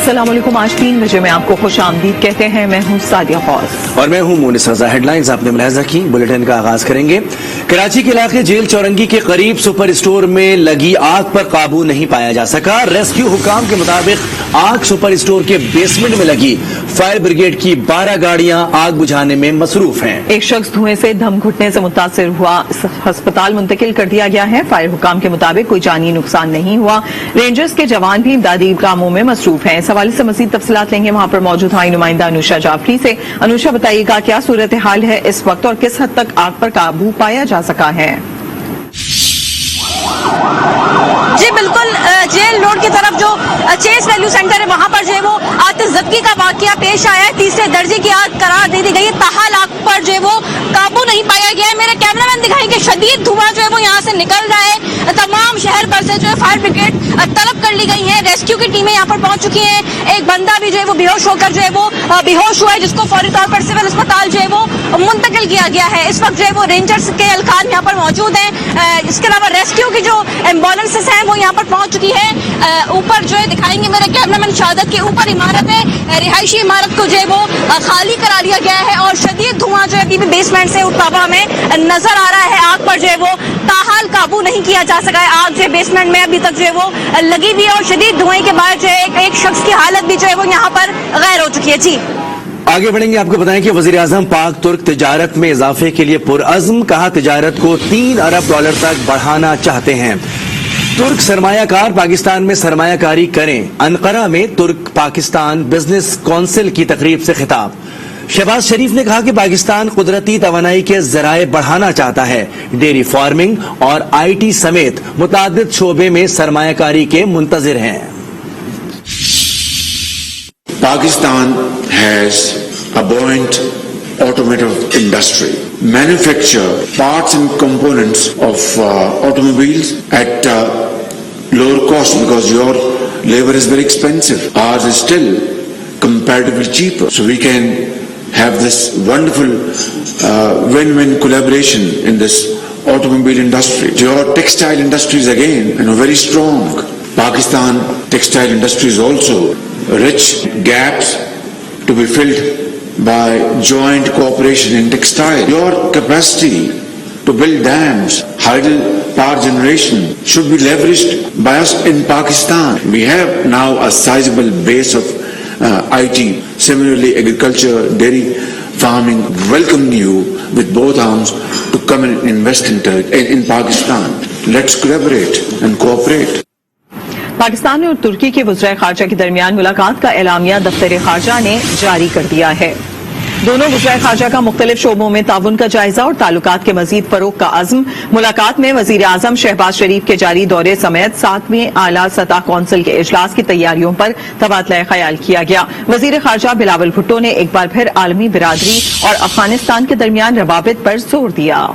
अस्सलाम वालेकुम। आज 3 बजे में आपको खुश आमदीद कहते हैं। मैं हूँ सादिया फौज और मैं हूँ मोनिस रजा। हेडलाइंस आपने मुलाहिजा की। बुलेटिन का आगाज करेंगे। कराची के इलाके जेल चौरंगी के करीब सुपर स्टोर में लगी आग पर काबू नहीं पाया जा सका। रेस्क्यू हुकाम के मुताबिक आग सुपर स्टोर के बेसमेंट में लगी। फायर ब्रिगेड की 12 गाड़ियां आग बुझाने में मसरूफ हैं। एक शख्स धुएं से दम घुटने से मुतासिर हुआ, अस्पताल मुंतकिल कर दिया गया है। फायर हुकाम के मुताबिक कोई जानी नुकसान नहीं हुआ। रेंजर्स के जवान भी इमदादी कामों में मसरूफ हैं। इस हवाले से मजीद तफसीलात लेंगे वहां पर मौजूद हाई नुमाइंदा अनुषा जाफरी से। अनुषा, बताइएगा क्या सूरत हाल है इस वक्त और किस हद तक आग पर काबू पाया जा सका है? जी बिल्कुल, जेल रोड की तरफ जो चेस वैल्यू सेंटर है वहां पर जो है वो आतिशज़दगी का वाकया पेश आया है। तीसरे दर्जे की आग करार दे दी गई है। ताहाल आग पर जो है वो काबू नहीं पाया गया है। मेरे कैमरामैन दिखाएंगे शदीद धुआं जो है वो यहाँ से निकल रहा है। तमाम शहर भर से जो है फायर ब्रिगेड तलब कर ली गई है। रेस्क्यू की टीमें यहाँ पर पहुंच चुकी हैं। एक बंदा भी जो है वो बेहोश होकर जो है वो बेहोश हुआ है, जिसको फौरी तौर पर सिविल अस्पताल जो है वो मुंतकिल किया गया है। इस वक्त जो है वो रेंजर्स के एहलकार यहाँ पर मौजूद हैं। इसके अलावा रेस्क्यू की जो एम्बुलेंसेस हैं वो यहाँ पर पहुंच चुकी है। ऊपर जो है दिखाएंगे मेरे कैमरामैन शहादत के ऊपर इमारत है, रिहायशी इमारत को जो है वो खाली करा लिया गया है और शदीद धुआं जो है अभी भी बेसमेंट से उठता हुआ हमें नजर आ रहा है। आग पर जो है वो ताहाल काबू नहीं किया जा सका है। आग जो है बेसमेंट में अभी तक जो है वो लगी हुई है और शदीद धुएं के बाद जो है एक शख्स की हालत भी जो है वो यहाँ पर गैर हो चुकी है। जी आगे बढ़ेंगे। आपको बताएं कि वजीर आजम पाक तुर्क तिजारत में इजाफे के लिए पुरअज़्म। कहा तिजारत को $3 अरब तक बढ़ाना चाहते हैं। तुर्क सरमायाकार पाकिस्तान में सरमायाकारी करें। अनकरा में तुर्क पाकिस्तान बिजनेस कौंसिल की तकरीब से खिताब। शहबाज शरीफ ने कहा कि पाकिस्तान कुदरती तवानाई के जराए बढ़ाना चाहता है। डेयरी फार्मिंग और IT समेत मुतादिद शोबे में सरमायाकारी के मुंतजिर हैं। Pakistan has a buoyant automotive industry, manufacture parts and components of automobiles at lower cost because your labor is very expensive. Ours is still comparatively cheaper. So we can have this wonderful win-win collaboration in this automobile industry. Your textile industry is again very strong. Pakistan textile industry is also rich gaps to be filled by joint cooperation in textile. Your capacity to build dams, hydel power generation should be leveraged by us in Pakistan. We have now a sizable base of IT. Similarly, agriculture, dairy farming welcome you with both arms to come and invest in Pakistan. Let's collaborate and cooperate. Pakistan और तुर्की के वज़ीर ख़ारजा के दरमियान मुलाकात का एलामिया दफ्तर ख़ारजा ने जारी कर दिया है। दोनों वज़ीर ख़ारजा का मुख्तलिफ शोबों में ताउन का जायजा और ताल्लुकात के मजीद फ़रोग़ का अज़्म। मुलाकात में वज़ीर आज़म शहबाज शरीफ के जारी दौरे समेत 7वें आला सतह कौंसिल के इजलास की तैयारियों पर तबादला ख्याल किया गया। वज़ीर ख़ारजा बिलावल भुट्टो ने एक बार फिर आलमी बिरादरी और अफगानिस्तान के दरमियान रवाबित पर जोर दिया।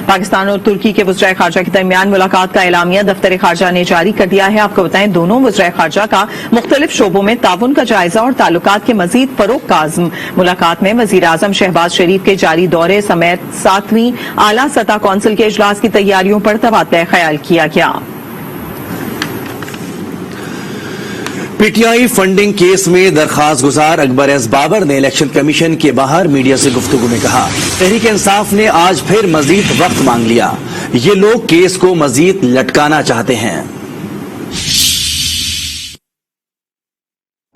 पाकिस्तान और तुर्की के वज़ीर ख़ारजा के दरमियान मुलाकात का एलामिया दफ्तर ख़ारजा ने जारी कर दिया है। आपको बताएं, दोनों वज़ीर ख़ारजा का मुख्तलिफ शोबों में ताउन का जायजा और ताल्लुकात के मजीद फ़रोग़ का अज़्म। मुलाकात में वज़ीर आज़म शहबाज शरीफ के जारी दौरे समेत 7वीं आला सतह कौंसिल के इजलास की तैयारियों पर तबादला ख्याल किया गया। PTI फंडिंग केस में दरखास्त गुजार अकबर एस बाबर ने इलेक्शन कमीशन के बाहर मीडिया से गुफ्तगू में कहा, तहरीक इंसाफ ने आज फिर मजीद वक्त मांग लिया। ये लोग केस को मजीद लटकाना चाहते हैं।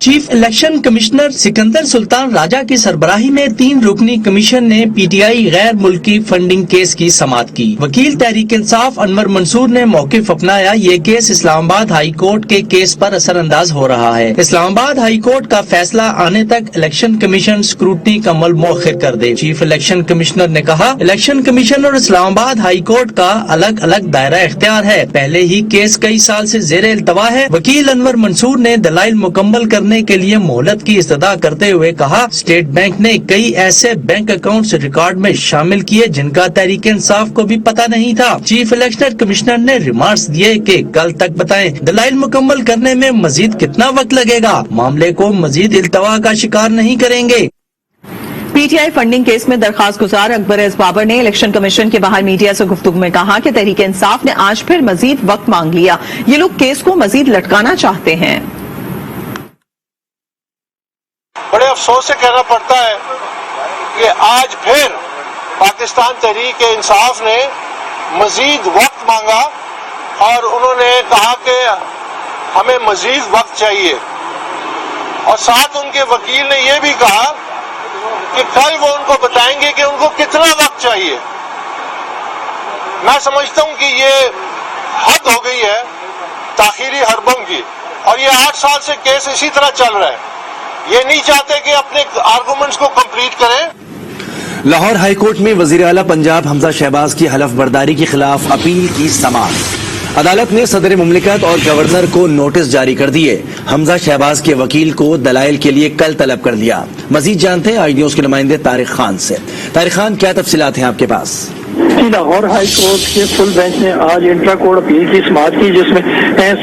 Chief election commissioner Sikandar Sultan Raja की सरबराही में 3 रुकनी कमीशन ने PTI गैर मुल्की फंडिंग केस की समाअत की। वकील तहरीक इंसाफ अनवर मंसूर ने मौकिफ अपनाया। ये केस इस्लामाबाद हाई कोर्ट के केस पर असरअंदाज हो रहा है। इस्लामाबाद हाई कोर्ट का फैसला आने तक इलेक्शन कमीशन स्क्रूटनी का अमल मौखिर कर दे। चीफ इलेक्शन कमिश्नर ने कहा, इलेक्शन कमीशन और इस्लामाबाद हाई कोर्ट का अलग अलग दायरा इख्तियार है। पहले ही केस कई साल से जेर इल्तवा है। वकील अनवर मंसूर ने दलाइल मुकम्मल करने के लिए मोहलत की इस्तदा करते हुए कहा, स्टेट बैंक ने कई ऐसे बैंक अकाउंट्स रिकॉर्ड में शामिल किए जिनका तहरीक इंसाफ को भी पता नहीं था। चीफ इलेक्शन कमिश्नर ने रिमार्क्स दिए कि कल तक बताएं दलाइल मुकम्मल करने में मजीद कितना वक्त लगेगा। मामले को मजीद इल्तवा का शिकार नहीं करेंगे। PTI फंडिंग केस में दरखास्त गुजार अकबर एस बाबर ने इलेक्शन कमीशन के बाहर मीडिया से गुफ्तगू में कहा कि तहरीक इंसाफ ने आज फिर मजीद वक्त मांग लिया। ये लोग केस को मजीद लटकाना चाहते हैं। बड़े अफसोस से कहना पड़ता है कि आज फिर पाकिस्तान तहरीक इंसाफ ने मजीद वक्त मांगा और उन्होंने कहा कि हमें मजीद वक्त चाहिए, और साथ उनके वकील ने यह भी कहा कि कल वो उनको बताएंगे कि उनको कितना वक्त चाहिए। मैं समझता हूं कि ये हद हो गई है ताखीरी हरबों की, और ये 8 साल से केस इसी तरह चल रहा है। ये नहीं चाहते कि अपने आर्गुमेंट्स को कंप्लीट करें। लाहौर हाईकोर्ट में वजीर आला पंजाब हमजा शहबाज की हलफ बर्दारी के खिलाफ अपील की समाअत। अदालत ने सदर मुमलिकत और गवर्नर को नोटिस जारी कर दिए। हमजा शहबाज के वकील को दलाइल के लिए कल तलब कर लिया। मजीद जानते हैं आई न्यूज के नुमाइंदे तारिक खान से। तारिक खान, क्या तफसीलात हैं आपके पास? जी, लाहौर हाई कोर्ट के फुल बेंच ने आज इंट्रा कोर्ट अपील की समाअत की, जिसमें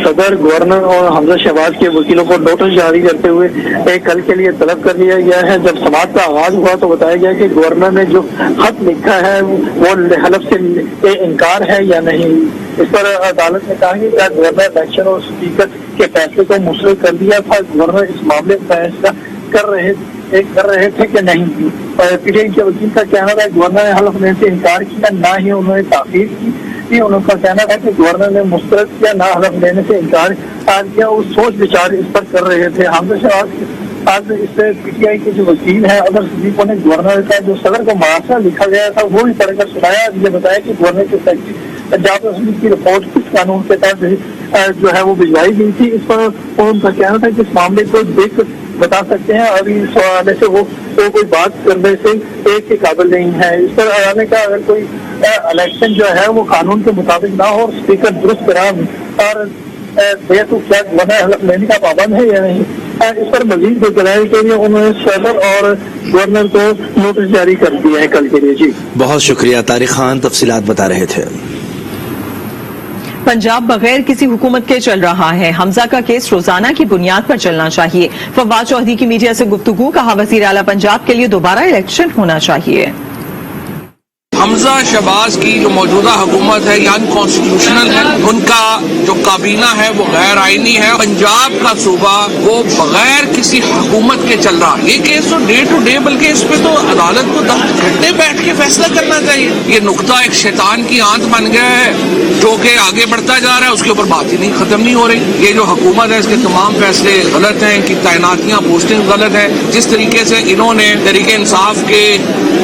सदर, गवर्नर और हमजा शहबाज के वकीलों को नोटिस जारी करते हुए कल के लिए तलब कर लिया गया है। जब समाअत का आगाज हुआ तो बताया गया कि गवर्नर ने जो खत लिखा है वो हलफ से इनकार है या नहीं। इस पर अदालत ने कहा कि क्या गवर्नर इलेक्शन और स्पीकर के फैसले को मुस्तरद कर दिया था, गवर्नर इस मामले में फैसला कर रहे थे कि नहीं। पीटीआई के वकील का कहना था गवर्नर ने हलफ लेने से इनकार किया, ना ही उन्होंने ताकीद की। उनका कहना था कि गवर्नर ने मुस्तरद किया, ना हलफ लेने से इनकार किया। वो सोच विचार इस पर कर रहे थे। हमजा शहबाज आज इससे पीटीआई के जो वकील हैं अदर सदीकों ने गवर्नर का जो सदर को मार्शल लिखा गया था वो भी पढ़कर सुनाया। ये बताया कि गवर्नर के सेक्रेटरी पंजाब असेंबली की रिपोर्ट किस कानून के तहत जो है वो भिजवाई गई थी। इस पर उनका कहना था कि इस मामले को देख बता सकते हैं, अभी इस हवाले से वो कोई बात करने से एक के काबिल नहीं है। इस पर अदालत ने कहा अगर कोई इलेक्शन जो है वो कानून के मुताबिक ना हो और स्पीकर दुरुस्त करार दे तो क्या गवर्नर हलफ लेने का पाबंद है या नहीं। इस पर मजीद दलाइल के लिए उन्होंने सदर और गवर्नर को नोटिस जारी कर दिया है कल के लिए। जी, बहुत शुक्रिया तारिक खान, तफसीलात बता रहे थे। पंजाब बगैर किसी हुकूमत के चल रहा है। हमजा का केस रोजाना की बुनियाद पर चलना चाहिए। फवाद चौधरी की मीडिया से गुफ्तगू, कहा वजीर आला पंजाब के लिए दोबारा इलेक्शन होना चाहिए। हमजा शहबाज की जो मौजूदा हुकूमत है ये अनकॉन्स्टिट्यूशनल है, उनका जो काबीना है वो गैर आईनी है। पंजाब का सूबा वो बगैर किसी हुकूमत के चल रहा है। ये केस तो डे टू डे, बल्कि इस पे तो अदालत को 10 घंटे बैठ के फैसला करना चाहिए। ये नुक्ता एक शैतान की आंत बन गया है जो कि आगे बढ़ता जा रहा है, उसके ऊपर बात ही नहीं खत्म नहीं हो रही। ये जो हुकूमत है इसके तमाम फैसले गलत हैं, इनकी तैनातियां पोस्टिंग गलत है। जिस तरीके से इन्होंने तरीके इंसाफ के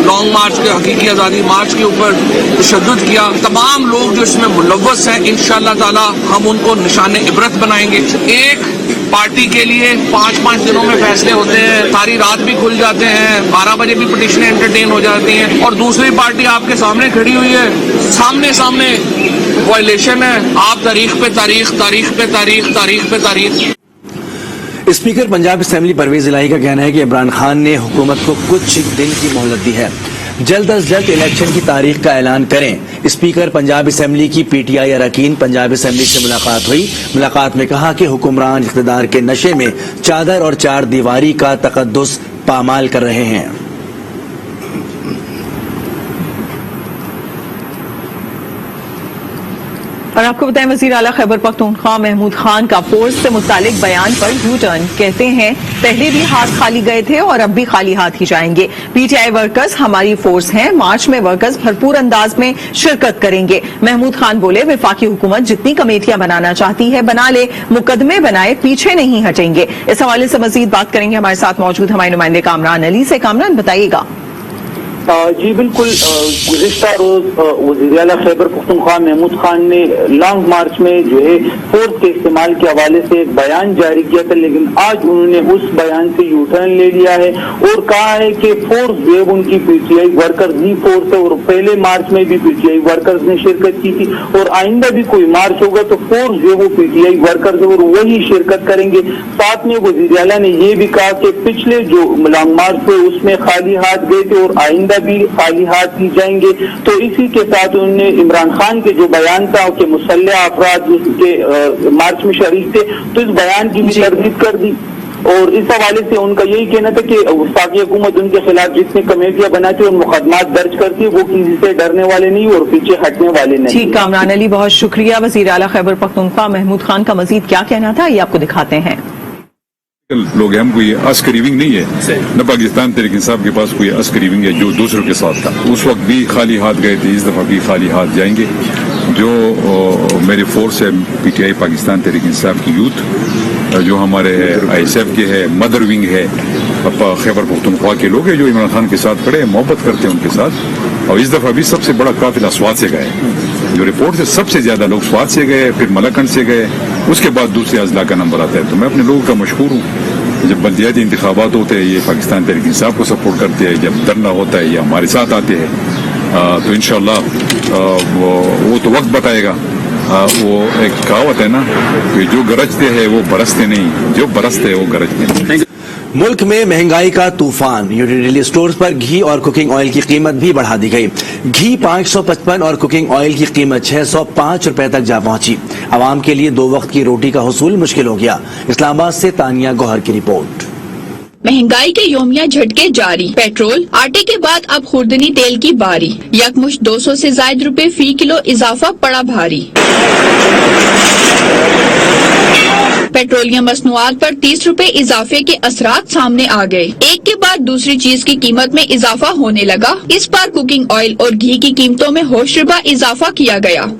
लॉन्ग मार्च के हकीकी आज़ादी मार्च के ऊपर तशद्दुद किया, तमाम लोग जो इसमें मुलव्वस हैं इंशाअल्लाह ताला हम उनको निशाने इबरत बनाएंगे। एक पार्टी के लिए 5-5 दिनों में फैसले होते हैं, सारी रात भी खुल जाते हैं, 12 बजे भी पिटीशनें एंटरटेन हो जाती हैं, और दूसरी पार्टी आपके सामने खड़ी हुई है, सामने वायलेशन है। आप तारीख पे तारीख, तारीख पे तारीख, तारीख पे तारीख। स्पीकर पंजाब असेंबली परवेज इलाही का कहना है कि इमरान खान ने हुकूमत को कुछ दिन की मोहलत दी है, जल्द अज जल्द इलेक्शन की तारीख का ऐलान करें। स्पीकर पंजाब असेंबली की पीटीआई अरकान पंजाब असेंबली से मुलाकात हुई। मुलाकात में कहा कि हुक्मरान इख्तिदार के नशे में चादर और चार दीवारी का तकद्दुस पामाल कर रहे हैं। और आपको बताएं, वजीर आला खैबर पख्तूनख्वा महमूद खान का फोर्स से मुतालिक बयान पर यू टर्न। कहते हैं पहले भी हाथ खाली गए थे और अब भी खाली हाथ ही जाएंगे। पीटीआई वर्कर्स हमारी फोर्स हैं, मार्च में वर्कर्स भरपूर अंदाज में शिरकत करेंगे। महमूद खान बोले विफाकी हुकूमत जितनी कमेटियां बनाना चाहती है बना ले, मुकदमे बनाए, पीछे नहीं हटेंगे। इस हवाले से मजीद बात करेंगे हमारे साथ मौजूद हमारे नुमाइंदे कामरान अली से। कामरान, बताइएगा। जी बिल्कुल, गुज़िश्ता रोज वज़ीर आला खैबर पख्तूनख्वा महमूद खान ने लॉन्ग मार्च में जो है फोर्स के इस्तेमाल के हवाले से एक बयान जारी किया था, लेकिन आज उन्होंने उस बयान से यू टर्न ले लिया है और कहा है कि फोर्स जो है उनकी पीटीआई वर्कर्स ही फोर्स है, और पहले मार्च में भी पीटीआई वर्कर्स ने शिरकत की थी और आइंदा भी कोई मार्च होगा तो फोर्स जो है वो पीटीआई वर्कर्स है और वही शिरकत करेंगे। साथ में वज़ीर आला ने ये भी कहा कि पिछले जो लॉन्ग मार्च थे उसमें खाली हाथ गए थे और आइंदा भी खाली हाथ ही जाएंगे। तो इसी के साथ उन्होंने इमरान खान के जो बयान था कि मुसल्लह अफराद जिसके मार्च में शरीक थे, तो इस बयान की भी तरदीद कर दी। और इस हवाले से उनका यही कहना था कि वफाकी हुकूमत उनके खिलाफ जितनी कमेटियां बनाती है और मुकदमात दर्ज करती है वो किसी से डरने वाले नहीं और पीछे हटने वाले नहीं। ठीक, कामरान अली बहुत शुक्रिया। वज़ीर आला खैबर पख्तूनख्वा महमूद खान का मजीद क्या कहना था ये आपको दिखाते हैं। लोग हैं, हम कोई अस्करी विंग नहीं है, न पाकिस्तान तहरीक इंसाफ के पास कोई अस्करी विंग है जो दूसरों के साथ था। उस वक्त भी खाली हाथ गए थे, इस दफा भी खाली हाथ जाएंगे। जो मेरी फोर्स है पीटीआई पाकिस्तान तहरीक इंसाफ की यूथ, जो हमारे ISF के है, मदर विंग है, खैबर पख्तूनख्वा के लोग हैं जो इमरान खान के साथ खड़े हैं, मोहब्बत करते हैं उनके साथ। और इस दफा भी सबसे बड़ा काफिला स्वात से गए, जो रिपोर्ट से सबसे ज्यादा लोग स्वात से गए, फिर मलाकंड से गए, उसके बाद दूसरे अजला का नंबर आता है। तो मैं अपने लोगों का मशहूर हूँ। जब बल्दियाती इंतखाबात होते हैं ये पाकिस्तान तहरीक इंसाफ को सपोर्ट करते हैं, जब धरना होता है ये हमारे साथ आते हैं। तो इंशाअल्लाह वो तो वक्त बताएगा। वो एक कहावत है ना कि जो गरजते हैं वो बरसते नहीं, जो बरसते हैं वो गरजते नहीं। मुल्क में महंगाई का तूफान, यूटिलिटी स्टोर्स पर घी और कुकिंग ऑयल की कीमत भी बढ़ा दी गई। घी 555 और कुकिंग ऑयल की कीमत 605 रुपए तक जा पहुंची। आवाम के लिए 2 वक्त की रोटी का हुसूल मुश्किल हो गया। इस्लामाबाद से तानिया गौहर की रिपोर्ट। महंगाई के योमिया झटके जारी। पेट्रोल, आटे के बाद अब खुर्दनी तेल की बारी। यकमुश्त 200 से ज्यादा रुपए फी किलो इजाफा पड़ा भारी। पेट्रोलियम मसनूआत पर 30 रुपए इजाफे के असरात सामने आ गए। एक के बाद दूसरी चीज की कीमत में इजाफा होने लगा। इस बार कुकिंग ऑयल और घी की कीमतों में होशरुबा इजाफा किया गया।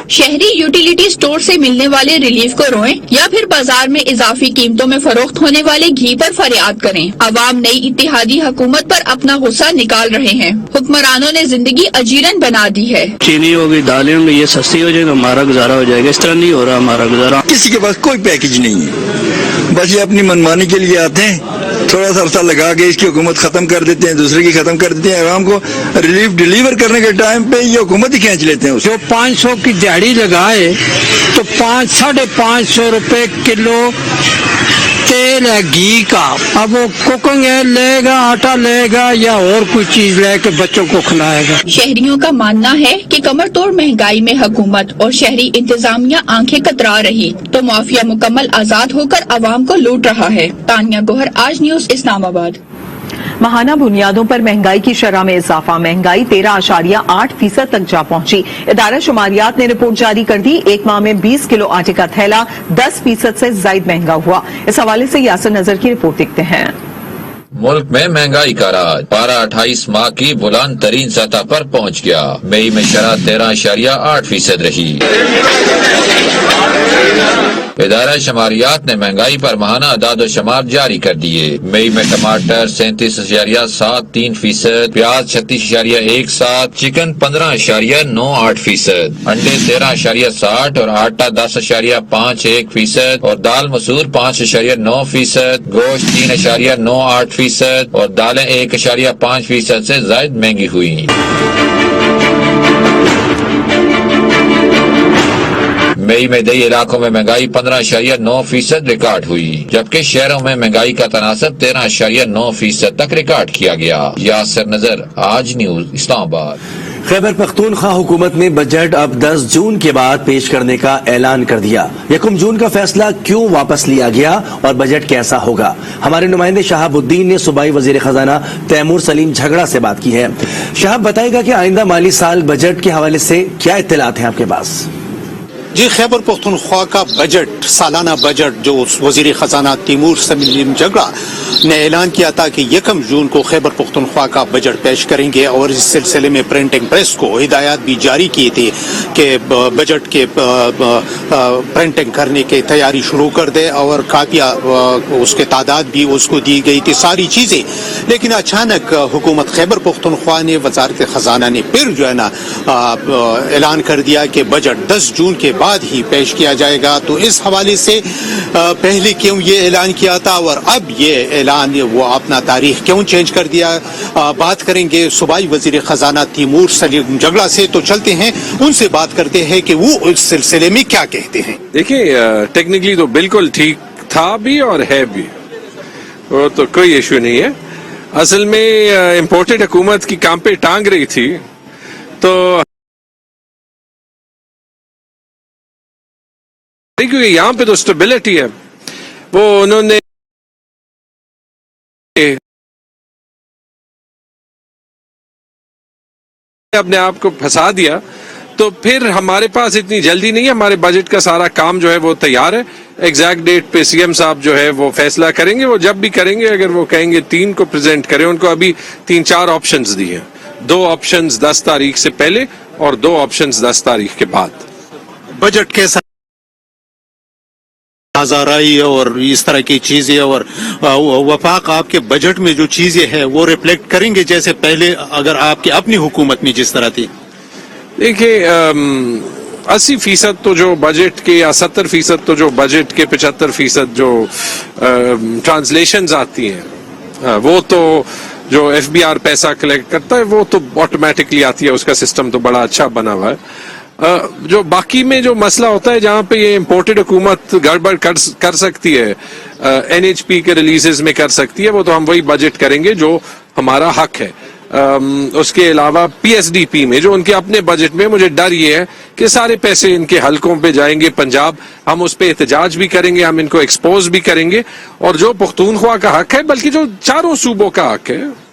शहरी यूटिलिटी स्टोर से मिलने वाले रिलीफ को रोएं या फिर बाजार में इजाफी कीमतों में फरोख्त होने वाले घी पर फरियाद करें। अवाम नई इत्तेहादी हुकूमत पर अपना गुस्सा निकाल रहे हैं। हुक्मरानों ने जिंदगी अजीरन बना दी है। चीनी होगी, दालें होंगी, ये सस्ती हो जाएगा, हमारा गुजारा हो जाएगा। इस तरह नहीं हो रहा हमारा गुजारा। किसी के पास कोई पैकेज नहीं है, बस ये अपनी मनमानी के लिए आते हैं, थोड़ा सा अरसा लगा के इसकी हुकूमत खत्म कर देते हैं, दूसरे की खत्म कर देते हैं। आवाम को रिलीफ डिलीवर करने के टाइम पे ये हुकूमत ही खींच लेते हैं। जो 500 की दिहाड़ी लगाए तो 500-550 रुपए किलो तेल है घी का। अब वो कुकिंग ऑयल लेगा, आटा लेगा या और कोई चीज लेके बच्चों को खिलाएगा। शहरियों का मानना है कि कमर तोड़ महंगाई में हुकूमत और शहरी इंतजामिया आंखें कतरा रही तो माफिया मुकम्मल आजाद होकर अवाम को लूट रहा है। तानिया गौहर, आज न्यूज, इस्लामाबाद। माहाना बुनियादों पर महंगाई की शरह में इजाफा। महंगाई 13.8% तक जा पहुंची। इदारा शुमारियात ने रिपोर्ट जारी कर दी। एक माह में 20 किलो आटे का थैला 10% से ज्यादा महंगा हुआ। इस हवाले से यासिर नजर की रिपोर्ट देखते हैं। मुल्क में महंगाई का राज। पारा 28 माह की बुलंद तरीन सतह पर पहुंच गया। मई में शरह 13.8% रही। इदारा शुमारियात ने महंगाई पर माहाना अदाद शुमार जारी कर दिए। मई में टमाटर 37.73%, प्याज 36.17%, चिकन 15.98%, अंडे 13.60% और आटा 10.51% और दाल मसूर 5.9%, गोश्त 3.98% और दालें 1.5% से ज्यादा महंगी हुई। मई में कई इलाकों में महंगाई 15.9% रिकॉर्ड हुई, जबकि शहरों में महंगाई का तनासब 13.9% तक रिकॉर्ड किया गया। यासिर नजर, आज न्यूज, इस्लामाबाद। खैबर पख्तूनख्वा हुकूमत ने बजट अब 10 जून के बाद पेश करने का ऐलान कर दिया। 1 जून का फैसला क्यों वापस लिया गया और बजट कैसा होगा? हमारे नुमाइंदे शहाबुद्दीन ने सूबाई वजीर खजाना तैमूर सलीम झगड़ा से बात की है। शहाब, बताएगा कि आइंदा माली साल बजट के हवाले से क्या इत्तलात हैं आपके पास? जी, खैबर पख्तूनख्वा का बजट, सालाना बजट जो वजीर खजाना तैमूर सलीम झगड़ा ने ऐलान किया था कि 1 जून को खैबर पख्तूनख्वा का बजट पेश करेंगे और इस सिलसिले में प्रिंटिंग प्रेस को हिदायत भी जारी की थी कि बजट के प्रिंटिंग करने की तैयारी शुरू कर दे और कापियाँ उसके तादाद भी उसको दी गई थी, सारी चीज़ें। लेकिन अचानक हुकूमत खैबर पख्तूनख्वा ने, वजारत खजाना ने फिर जो है ना ऐलान कर दिया कि बजट 10 जून के बाद ही पेश किया जाएगा। तो इस हवाले से पहले क्यों ये ऐलान किया था और अब ये ऐलान वो अपना तारीख क्यों चेंज कर दिया, बात करेंगे सूबाई वजीर खजाना तैमूर सलीम झगड़ा से। तो चलते हैं उनसे बात करते हैं कि वो इस सिलसिले में क्या कहते हैं। देखिए, टेक्निकली तो बिल्कुल ठीक था भी और है भी, वो तो कोई इशू नहीं है। असल में इम्पोर्टेड हुकूमत की काम पे टांग रही थी, तो क्योंकि यहाँ पे तो स्टेबिलिटी है, वो उन्होंने अपने आप को फंसा दिया। तो फिर हमारे पास इतनी जल्दी नहीं है, हमारे बजट का सारा काम जो है वो तैयार है, एग्जैक्ट डेट पे सीएम साहब जो है वो फैसला करेंगे. वो जब भी करेंगे, अगर वो कहेंगे 3 को प्रेजेंट करें, उनको अभी 3-4 ऑप्शंस दिए हैं. 2 ऑप्शंस 10 तारीख से पहले और 2 ऑप्शंस 10 तारीख के बाद. बजट के साथ हजाराई और इस तरह की चीजें और वफाक आपके बजट में जो चीजें हैं वो रिफ्लेक्ट करेंगे जैसे पहले अगर आपकी अपनी हुकूमत में जिस तरह थी. देखिए 80% तो जो बजट के या 70% तो जो बजट के 75% जो ट्रांसलेशंस आती हैं वो तो जो एफबीआर पैसा कलेक्ट करता है वो तो ऑटोमेटिकली आती है. उसका सिस्टम तो बड़ा अच्छा बना हुआ है. जो बाकी में जो मसला होता है जहां पे ये इम्पोर्टेड हुकूमत गड़बड़ कर सकती है, एनएचपी के रिलीजेस में कर सकती है, वो तो हम वही बजट करेंगे जो हमारा हक है. उसके अलावा पीएसडीपी में जो उनके अपने बजट में मुझे डर ये है कि सारे पैसे इनके हलकों पे जाएंगे पंजाब. हम उस पे एहतजाज भी करेंगे, हम इनको एक्सपोज भी करेंगे. और जो पख्तूनख्वा का हक है, बल्कि जो चारों सूबों का हक है,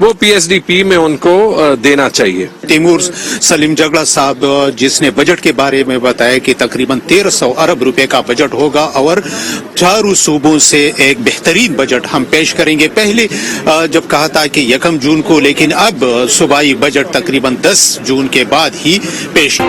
वो पीएसडीपी में उनको देना चाहिए. तैमूर सलीम जगड़ा साहब जिसने बजट के बारे में बताया कि तकरीबन 1300 अरब रुपए का बजट होगा और चारों सूबों से एक बेहतरीन बजट हम पेश करेंगे. पहले जब कहा था कि 1 जून को, लेकिन अब सूबाई बजट तकरीबन 10 जून के बाद ही पेश